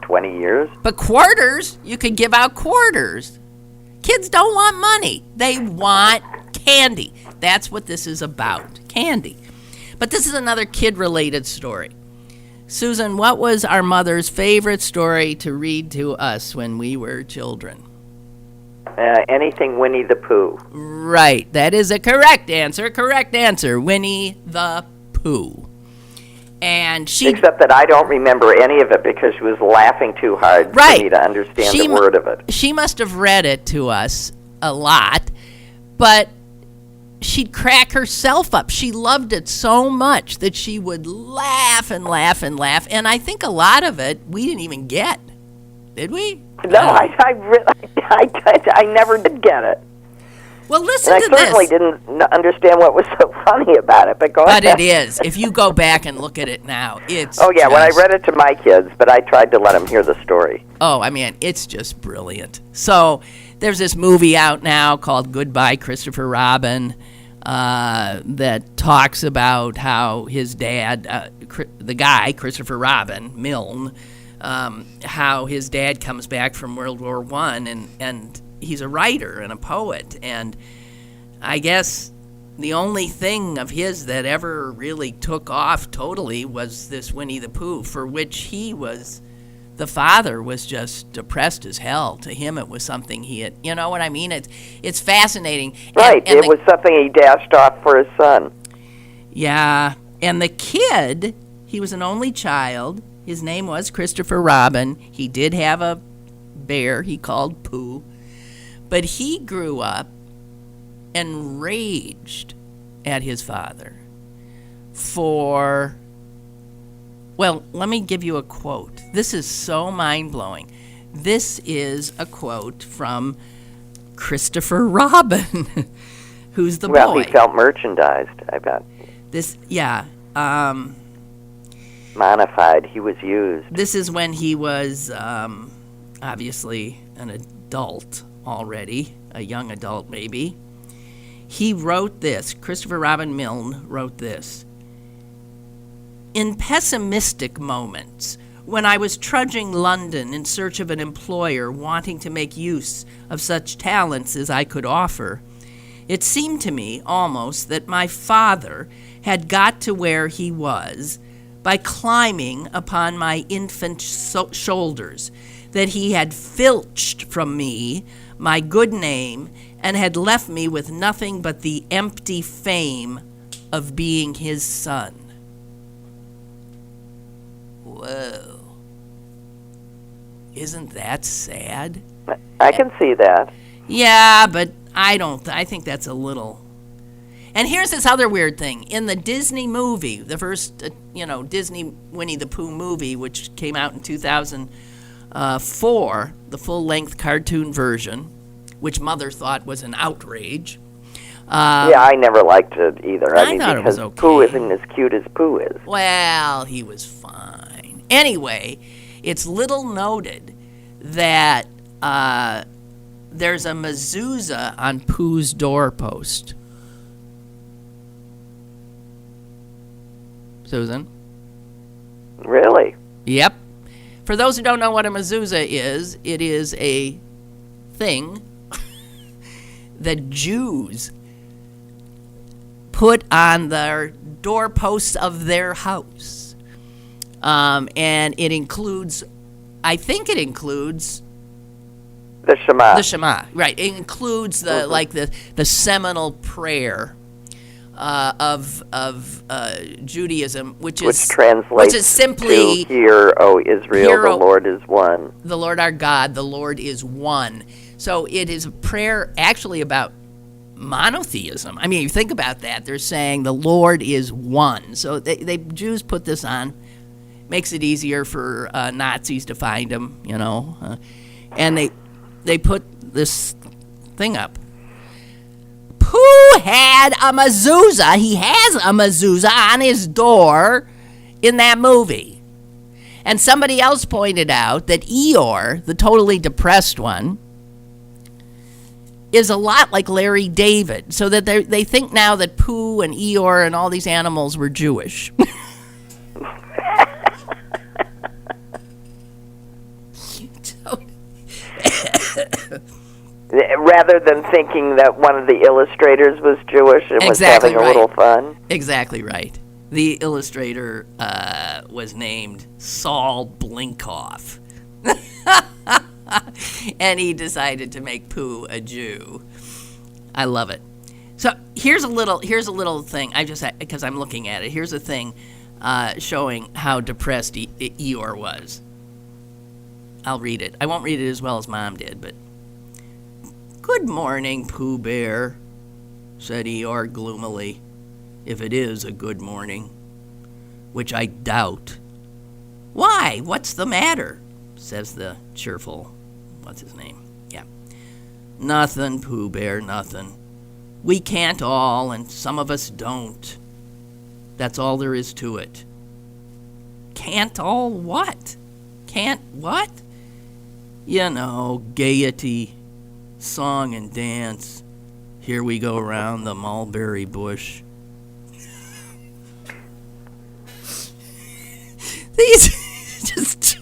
20 years? But quarters, you could give out quarters. Kids don't want money. They want candy. That's what this is about, candy. But this is another kid-related story. Susan, what was our mother's favorite story to read to us when we were children? Anything Winnie the Pooh. Right. That is a correct answer. Correct answer. Winnie the Pooh. And except that I don't remember any of it because she was laughing too hard for me to understand a word of it. She must have read it to us a lot, but she'd crack herself up. She loved it so much that she would laugh and laugh and laugh. And I think a lot of it we didn't even get. Did we? No, I never did get it. Well, listen to this. I certainly didn't understand what was so funny about it, but go ahead. But it is. If you go back and look at it now, it's when I read it to my kids, but I tried to let them hear the story. Oh, I mean, it's just brilliant. So there's this movie out now called Goodbye, Christopher Robin, that talks about how his dad, the guy, Christopher Robin, Milne, how his dad comes back from World War I, and he's a writer and a poet, and I guess the only thing of his that ever really took off totally was this Winnie the Pooh, for which the father was just depressed as hell. To him, it was something he had, you know what I mean? It's fascinating. Right, and it was something he dashed off for his son. Yeah, and the kid, he was an only child. His name was Christopher Robin. He did have a bear he called Pooh. But he grew up and raged at his father let me give you a quote. This is so mind-blowing. This is a quote from Christopher Robin, who's the boy. Well, he felt merchandised, I bet. Modified, he was used. This is when he was obviously an adult already, a young adult maybe. He wrote this, Christopher Robin Milne wrote this. In pessimistic moments, when I was trudging London in search of an employer wanting to make use of such talents as I could offer, it seemed to me almost that my father had got to where he was by climbing upon my infant shoulders, that he had filched from me my good name and had left me with nothing but the empty fame of being his son. Whoa. Isn't that sad? I can see that. Yeah, but I think that's a little... And here's this other weird thing. In the Disney movie, the first, Disney Winnie the Pooh movie, which came out in 2004, the full-length cartoon version, which Mother thought was an outrage. I never liked it either. I thought it was okay. Pooh isn't as cute as Pooh is. Well, he was fine. Anyway, it's little noted that there's a mezuzah on Pooh's doorpost. Susan? Really? Yep. For those who don't know what a mezuzah is, it is a thing that Jews put on the doorposts of their house. And it includes, I think it includes The Shema. the Shema, right? It includes the seminal prayer of Judaism, which translates simply to "Hear, O Israel, Hear, the O- Lord is one." the Lord our God, the Lord is one. So it is a prayer actually about monotheism. I mean, you think about that. They're saying the Lord is one. So they Jews put this on. Makes it easier for Nazis to find him, and they put this thing up. Pooh had a mezuzah. He has a mezuzah on his door in that movie. And somebody else pointed out that Eeyore, the totally depressed one, is a lot like Larry David. So that they think now that Pooh and Eeyore and all these animals were Jewish. Rather than thinking that one of the illustrators was Jewish and was having a little fun. Exactly right. The illustrator was named Saul Blinkoff. And he decided to make Pooh a Jew. I love it. So here's a little thing. Because I'm looking at it. Here's a thing showing how depressed Eeyore was. I'll read it. I won't read it as well as Mom did, but "Good morning, Pooh Bear," said Eeyore gloomily, "if it is a good morning, which I doubt." "Why, what's the matter?" says the cheerful, what's his name? Yeah. "Nothing, Pooh Bear, nothing. We can't all, and some of us don't. That's all there is to it." "Can't all what? Can't what?" Gaiety, song and dance. Here we go round the mulberry bush. These just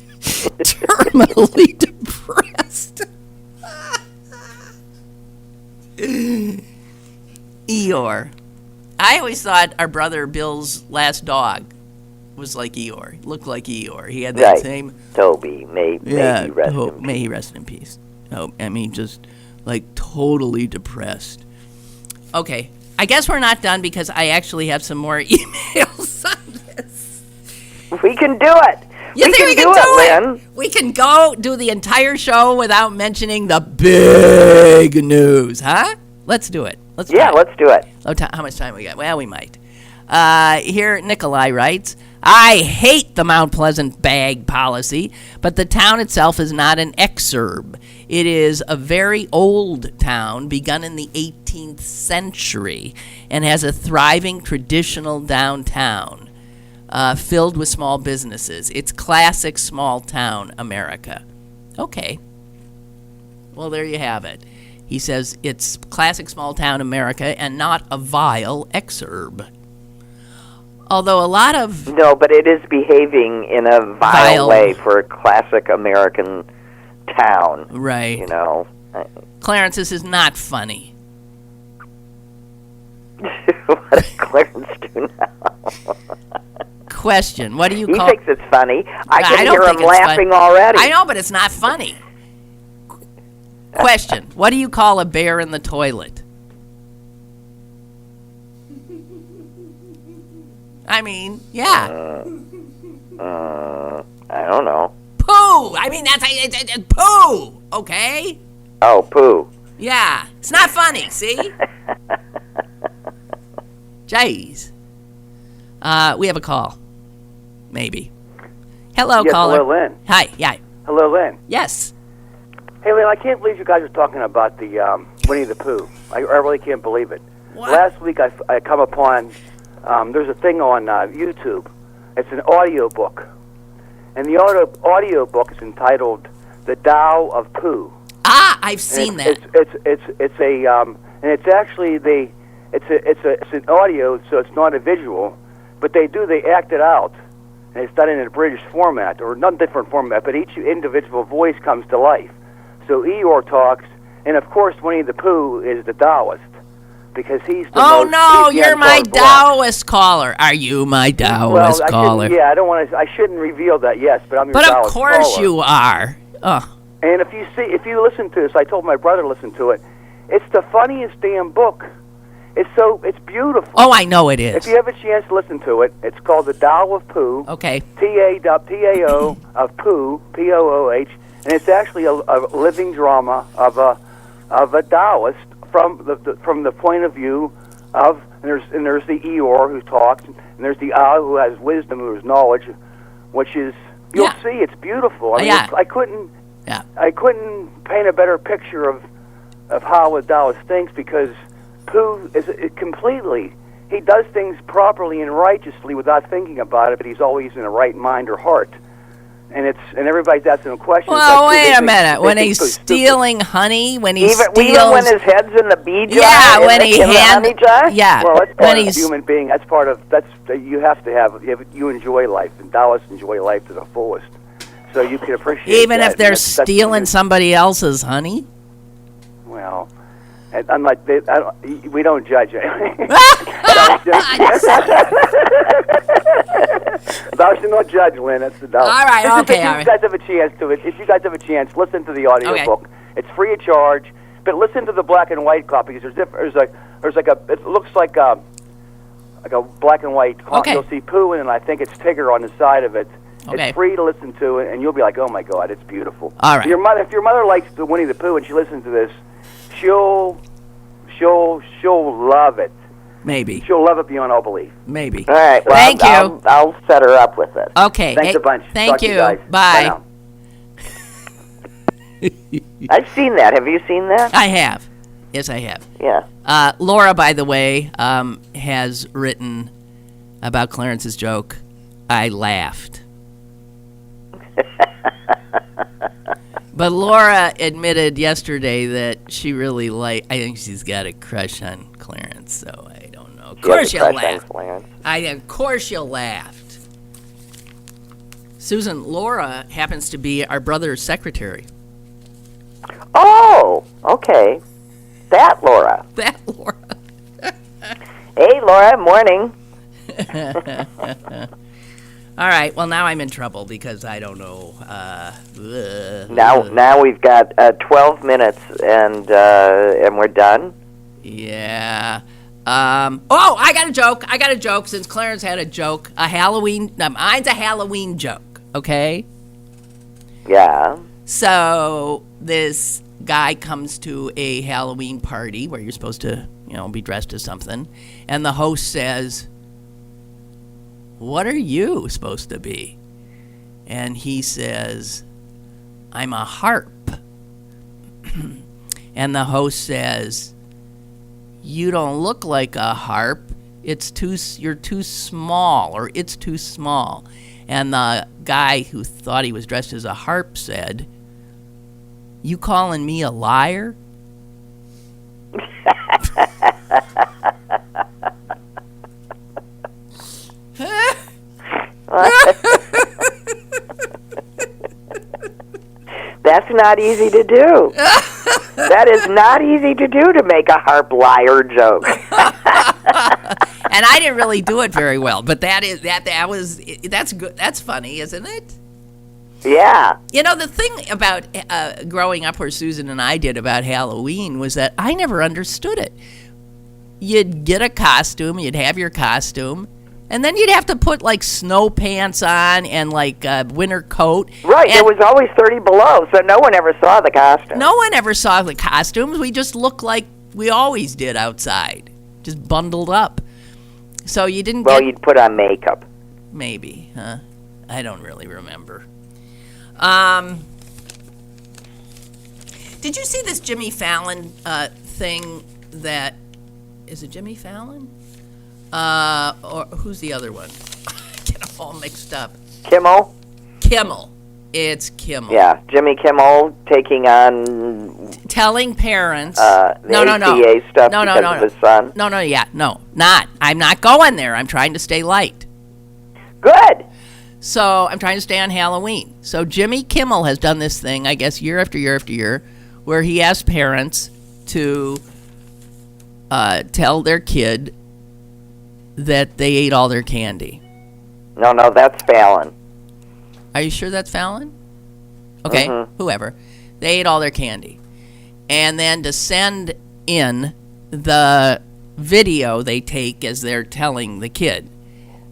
terminally depressed. Eeyore. I always thought our brother Bill's last dog was like Eeyore. Looked like Eeyore. He had that same... Toby. May he rest in peace. May he rest in peace. Just like totally depressed. Okay. I guess we're not done because I actually have some more emails on this. We can do it. You think we can do it, Lynn? We can go do the entire show without mentioning the big news, huh? Let's do it. Let's do it. How much time we got? Well, we might. Here, Nikolai writes, "I hate the Mount Pleasant bag policy, but the town itself is not an exurb. It is a very old town, begun in the 18th century, and has a thriving traditional downtown, filled with small businesses. It's classic small town America." Okay. Well, there you have it. He says it's classic small town America and not a vile exurb. Although a lot of... No, but it is behaving in a vile way for a classic American town. Right. Clarence, this is not funny. What does Clarence do now? Question, what do you call... He thinks it's funny. I can don't hear think him it's laughing funny. already. I know, but it's not funny. Question, what do you call a bear in the toilet? I mean, yeah. I don't know. Pooh! I mean, that's pooh, okay? Oh, poo. Yeah, it's not funny, see? Jeez. We have a call. Maybe. Hello, caller. Hello, Lynn. Hi, yeah. Hello, Lynn. Yes. Hey, Lynn, I can't believe you guys are talking about the Winnie the Pooh. I really can't believe it. What? Last week I come upon, there's a thing on YouTube. It's an audio book. And the audio book is entitled The Tao of Pooh. Ah, I've seen that. It's a and it's actually it's an audio, so it's not a visual, but they act it out, and it's done in a British format or not different format, but each individual voice comes to life. So Eeyore talks, and of course Winnie the Pooh is the Taoist. because he's the Oh most, no, he's the you're my end block. Taoist caller. Are you my Taoist Well, caller? I don't want to. I shouldn't reveal that. Yes, but I'm your But of Taoist course caller. you are. Oh, And if you listen to this, I told my brother to listen to it. It's the funniest damn book. It's beautiful. oh, I know it is. If you have a chance to listen to it, it's called The Tao of Pooh. Okay. T-A-O of Pooh, P-O-O-H, and it's actually a living drama of a Taoist from the point of view of and there's the Eeyore who talks, and there's the Owl who has wisdom, who has knowledge, which is you'll Yeah. see it's beautiful. I mean, Yeah. I couldn't Yeah. paint a better picture of how a Taoist thinks, because Pooh is completely. He does things properly and righteously without thinking about it, but he's always in a right mind or heart. And everybody's asking him questions. Well, like, wait they a minute. think When Pooh's he's stupid. stealing honey, when he Even steals, when his head's in the bee jar. yeah, in when the, he in the honey jar. yeah, Well, that's when part of he's human being. You have to have. You enjoy life, and Taoists enjoy life to the fullest. So you can appreciate even that. if they're That's stealing somebody else's honey. Well, and unlike we don't judge it. Thou shalt not judge, Lynn. That's the Tao. All right, okay, If all you right. guys have a chance to it, if you guys have a chance, listen to the audiobook. It's free of charge, but listen to the black and white copy, because there's like a it looks like a black and white copy. Okay. You'll see Pooh, and I think it's Tigger on the side of it. Okay. It's free to listen to it, and you'll be like, "Oh my God, it's beautiful." All right. If your mother likes the Winnie the Pooh and she listens to this, she'll love it. Maybe, She'll love it beyond all belief. maybe. All right. Well, Thank you. I'll set her up with it. Okay. Thanks hey, a bunch. Thank Talk to you. guys. Bye. now. I've seen that. Have you seen that? I have. Yes, I have. Yeah. Laura, by the way, has written about Clarence's joke. I laughed. But Laura admitted yesterday that she really I think she's got a crush on Clarence, so I don't know. Of course you'll laugh. Of course you laughed. Susan, Laura happens to be our brother's secretary. Oh, okay. That Laura. That Laura. Hey, Laura. Morning. All right. Well, now I'm in trouble because I don't know. Now we've got 12 minutes, and we're done. Yeah. Oh, I got a joke. Since Clarence had a joke, mine's a Halloween joke. Okay. Yeah. So this guy comes to a Halloween party where you're supposed to, be dressed as something, and the host says, "What are you supposed to be?" And he says, "I'm a harp." And the host says, "You don't look like a harp. You're too small, or it's too small." And the guy who thought he was dressed as a harp said, "You calling me a liar?" That's not easy to do. That is not easy to do, to make a harp liar joke. And I didn't really do it very well, but that's good. That's funny, isn't it? Yeah. The thing about growing up where Susan and I did about Halloween was that I never understood it. You'd get a costume, you'd have your costume, and then you'd have to put like snow pants on and like a winter coat. Right. And It was always 30 below, so no one ever saw the costume. no one ever saw the costumes. We just looked like we always did outside, just bundled up. So you didn't Well, get... you'd put on makeup. Maybe, huh? I don't really remember. Did you see this Jimmy Fallon thing that... Is it Jimmy Fallon? Or who's the other one? I get them all mixed up. Kimmel? Kimmel. It's Kimmel. Yeah, Jimmy Kimmel taking on Telling parents... the ACA stuff because of his son. I'm not going there. I'm trying to stay light. Good. So I'm trying to stay on Halloween. So Jimmy Kimmel has done this thing, I guess, year after year after year, where he asks parents to tell their kid that they ate all their candy. No, that's Fallon. Are you sure that's Fallon? Okay, whoever. They ate all their candy. And then to send in the video they take as they're telling the kid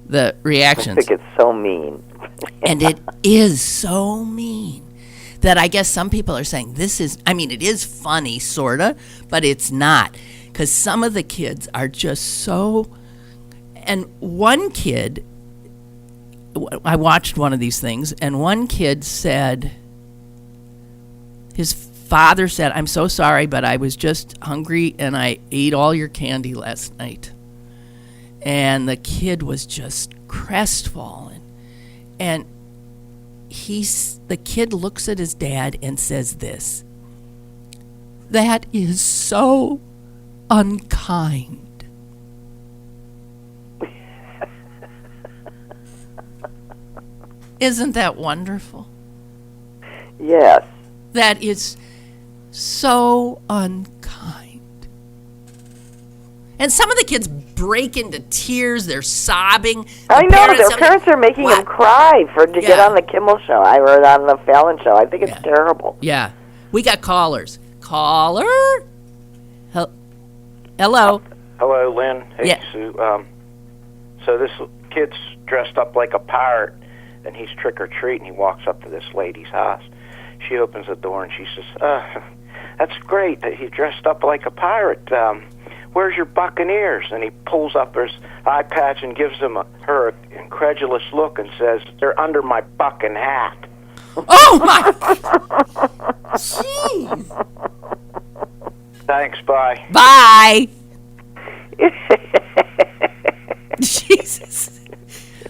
the reactions. I think it's so mean. And it is so mean that I guess some people are saying it is funny, sort of, but it's not. Because some of the kids are just so... And one kid, I watched one of these things, and one kid said, his father said, "I'm so sorry, but I was just hungry and I ate all your candy last night." And the kid was just crestfallen. And the kid looks at his dad and says this, "That is so unkind." Isn't that wonderful? Yes. That is so unkind. And some of the kids break into tears. They're sobbing. I know. Their parents are making them cry to get on the Kimmel show. I heard on the Fallon show. I think it's terrible. Yeah. We got callers. Caller? Hello. Hello, Lynn. Hey, Yeah. Sue. So this kid's dressed up like a pirate, and he's trick-or-treating. He walks up to this lady's house. She opens the door, and she says, "That's great that he dressed up like a pirate. Where's your buccaneers?" And he pulls up his eye patch and gives her an incredulous look and says, "They're under my bucking hat." Oh, my. Jeez. Thanks, bye. Bye. Jesus.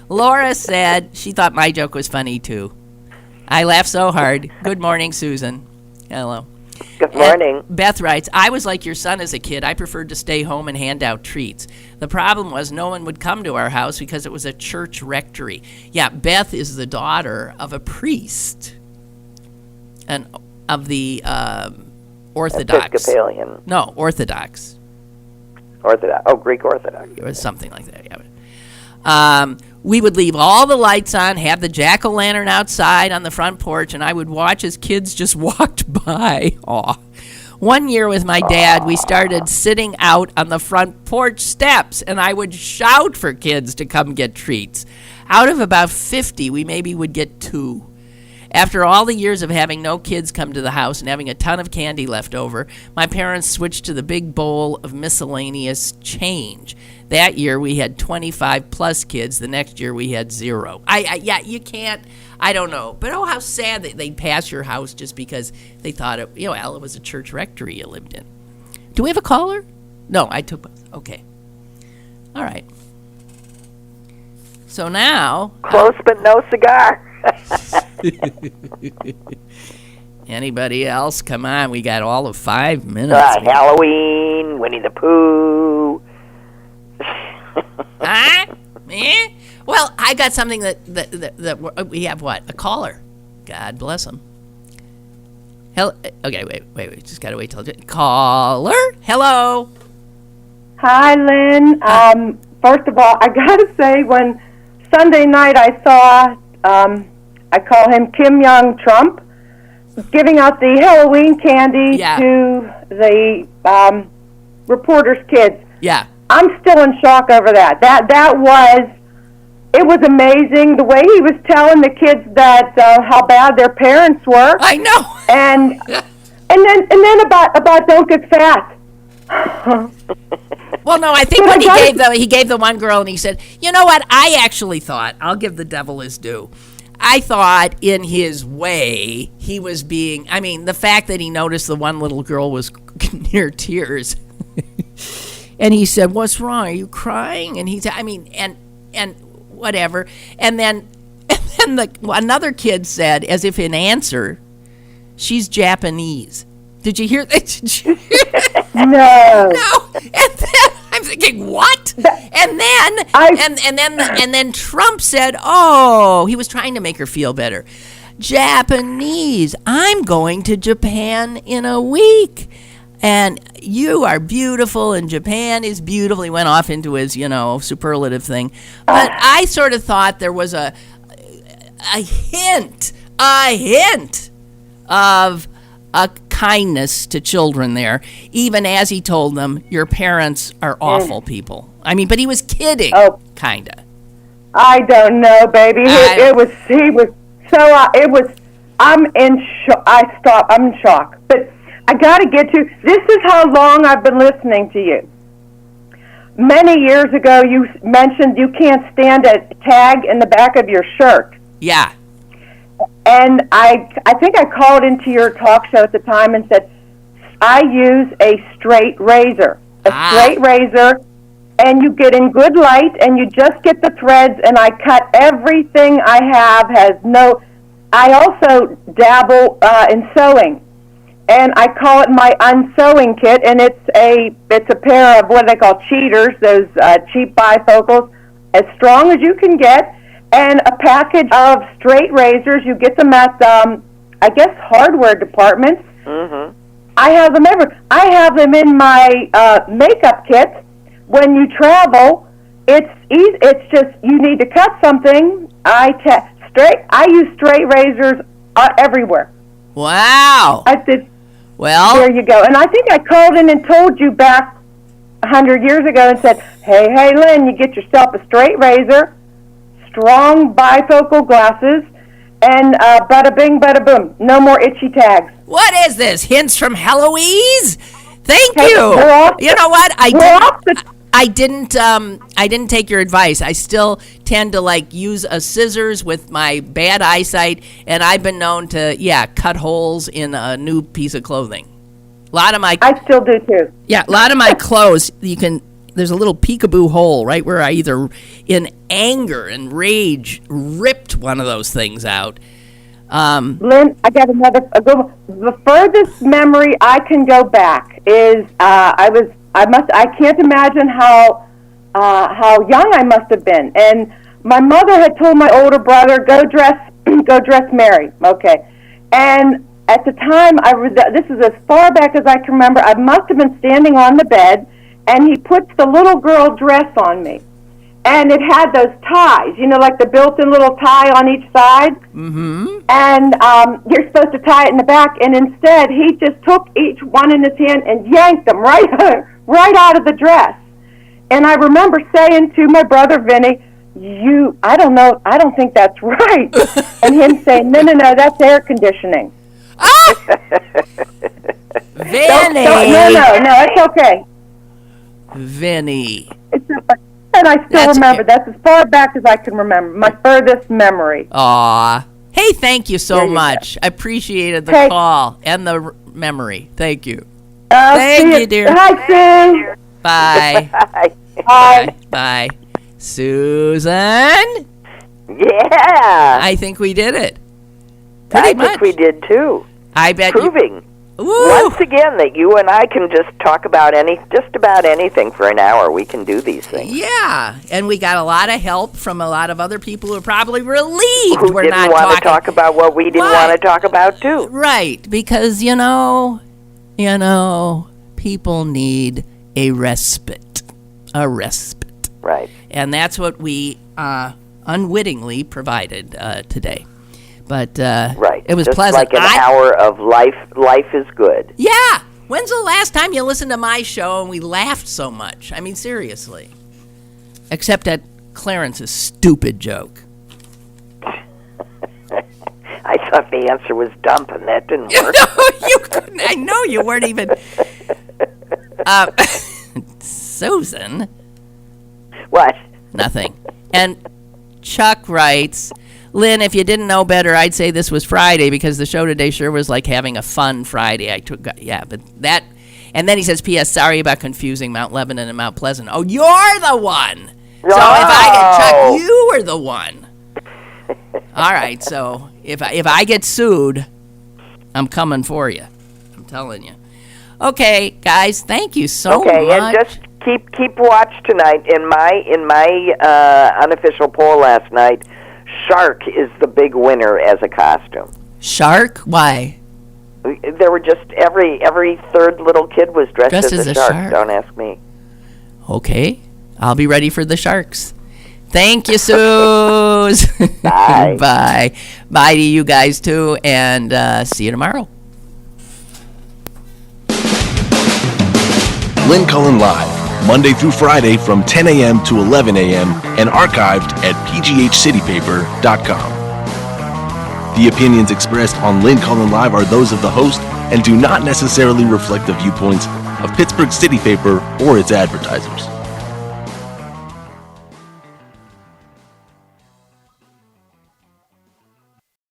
Laura said she thought my joke was funny, too. I laughed so hard. Good morning, Susan. Hello. Good morning. And Beth writes, "I was like your son as a kid. I preferred to stay home and hand out treats. The problem was no one would come to our house because it was a church rectory." Yeah, Beth is the daughter of a priest and of the Orthodox. Episcopalian. No, Orthodox. Orthodox. Oh, Greek Orthodox. It was something like that, yeah. We would leave all the lights on, have the jack-o'-lantern outside on the front porch, and I would watch as kids just walked by. Aw. One year with my dad, we started sitting out on the front porch steps, and I would shout for kids to come get treats. Out of about 50, we maybe would get 2. After all the years of having no kids come to the house and having a ton of candy left over, my parents switched to the big bowl of miscellaneous change. That year we had 25 plus kids. The next year we had 0. You can't, I don't know. But how sad that they'd pass your house just because they thought it was a church rectory you lived in. Do we have a caller? No, I took both. Okay. All right. So now. Close but no cigar. Anybody else? Come on, we got all of 5 minutes. Halloween, Winnie the Pooh. Huh? Eh? Well, I got something that we have. What? A caller. God bless him. Okay, wait. Just gotta wait till caller. Hello. Hi, Lynn. First of all, I gotta say, when Sunday night I saw, I call him Kim Young Trump, giving out the Halloween candy to the reporters' kids. Yeah. I'm still in shock over that. It was amazing the way he was telling the kids that how bad their parents were. I know. And then about don't get fat. Well, no, I think when he gave the one girl and he said, "You know what? I actually thought, I'll give the devil his due. I thought in his way he was being, the fact that he noticed the one little girl was near tears." And he said, "What's wrong? Are you crying?" And he's, and whatever. And then another kid said, as if in answer, "She's Japanese." Did you hear that? No. No. And then I'm thinking, what? And then Trump said, "Oh," he was trying to make her feel better. "Japanese. I'm going to Japan in a week." And you are beautiful, and Japan is beautiful. He went off into his, superlative thing. But I sort of thought there was a hint of a kindness to children there, even as he told them, your parents are awful people. I mean, but he was kidding, kind of. I don't know, baby. I'm in shock. But I got to get to, this is how long I've been listening to you. Many years ago, you mentioned you can't stand a tag in the back of your shirt. Yeah. And I think I called into your talk show at the time and said, I use a straight razor. Straight razor, and you get in good light, and you just get the threads, and I cut everything I have. I also dabble in sewing, and I call it my unsewing kit, and it's a pair of what they call cheaters, those cheap bifocals, as strong as you can get, and a package of straight razors. You get them at, hardware departments. Mm-hmm. I have them I have them in my makeup kit. When you travel, it's easy. It's just you need to cut something. I use straight razors everywhere. Wow. Well, there you go. And I think I called in and told you back 100 years ago and said, hey, Lynn, you get yourself a straight razor, strong bifocal glasses, and bada bing, bada boom. No more itchy tags. What is this? Hints from Heloise? Thank you. You know what? I didn't take your advice. I still tend to use a scissors with my bad eyesight, and I've been known to cut holes in a new piece of clothing. I still do too. Yeah, a lot of my clothes there's a little peekaboo hole right where I either in anger and rage ripped one of those things out. Lynn, I got a good one. The furthest memory I can go back is I can't imagine how young I must have been. And my mother had told my older brother, go dress Mary. Okay. And at the time, this is as far back as I can remember, I must have been standing on the bed, and he puts the little girl dress on me. And it had those ties, like the built-in little tie on each side. Mm-hmm. And you're supposed to tie it in the back. And instead, he just took each one in his hand and yanked them right out of the dress. And I remember saying to my brother Vinny, I don't think that's right. And him saying, no, that's air conditioning. Ah! Vinny! No, it's okay. Vinny. And I still remember. That's as far back as I can remember. My furthest memory. Aw. Hey, thank you so much. I appreciated the call and the memory. Thank you. Thank you, dear. Hi, Sue. Bye. Bye. Bye. Susan? Yeah. I think we did it. I think we did, too. I bet Proving. Once again, that you and I can just talk about just about anything for an hour. We can do these things. Yeah, and we got a lot of help from a lot of other people who are probably relieved who didn't want to talk about what we didn't want to talk about too. Right, because people need a respite, Right, and that's what we unwittingly provided today. But right. It was just pleasant. Like an hour of life. Life is good. Yeah. When's the last time you listened to my show and we laughed so much? I mean, seriously. Except at Clarence's stupid joke. I thought the answer was dump, and that didn't work. No, you couldn't. I know you weren't even. Susan. What? Nothing. And Chuck writes, Lynn, if you didn't know better, I'd say this was Friday because the show today sure was like having a fun Friday. But that, and then he says, P.S. Sorry about confusing Mount Lebanon and Mount Pleasant. Oh, you're the one. So if Chuck, you were the one. All right, so if I get sued, I'm coming for you. I'm telling you. Okay, guys, thank you so much. Okay, and just keep watch tonight. In my unofficial poll last night, Shark is the big winner as a costume. Shark? Why? there were just every third little kid was dressed as a shark. Don't ask me. Okay, I'll be ready for the sharks. Thank you, Suze. Bye. Bye. Bye to you guys, too, and see you tomorrow. Lynn Cullen Live, Monday through Friday from 10 a.m. to 11 a.m. and archived at pghcitypaper.com. The opinions expressed on Lynn Cullen Live are those of the host and do not necessarily reflect the viewpoints of Pittsburgh City Paper or its advertisers.